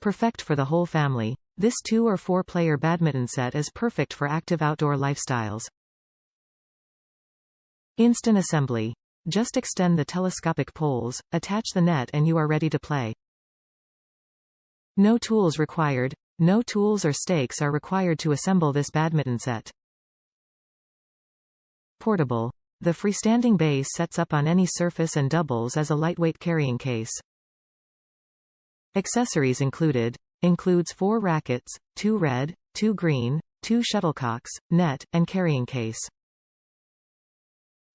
Perfect for the whole family. This 2 or 4 player badminton set is perfect for active outdoor lifestyles. Instant assembly. Just extend the telescopic poles, attach the net and you are ready to play. No tools required. No tools or stakes are required to assemble this badminton set. Portable. The freestanding base sets up on any surface and doubles as a lightweight carrying case. Accessories included. Includes 4 rackets, 2 red, 2 green, 2 shuttlecocks, net, and carrying case.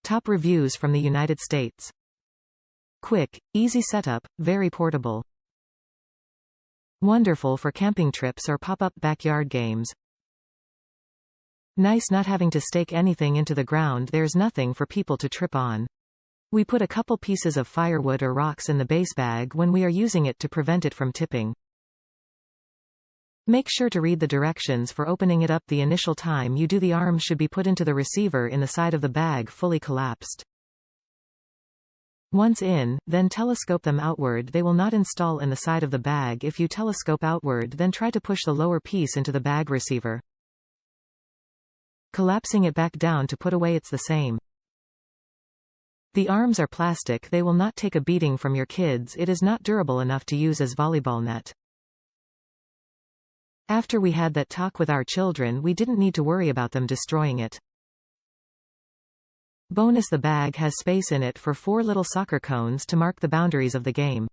Top reviews from the United States. Quick, easy setup, very portable. Wonderful for camping trips or pop-up backyard games. Nice not having to stake anything into the ground, there's nothing for people to trip on. We put a couple pieces of firewood or rocks in the base bag when we are using it to prevent it from tipping. Make sure to read the directions for opening it up. The initial time you do, the arms should be put into the receiver in the side of the bag fully collapsed. Once in, then telescope them outward. They will not install in the side of the bag. If you telescope outward, then try to push the lower piece into the bag receiver. Collapsing it back down to put away, it's the same. The arms are plastic. They will not take a beating from your kids. It is not durable enough to use as volleyball net. After we had that talk with our children, we didn't need to worry about them destroying it. Bonus: the bag has space in it for 4 little soccer cones to mark the boundaries of the game.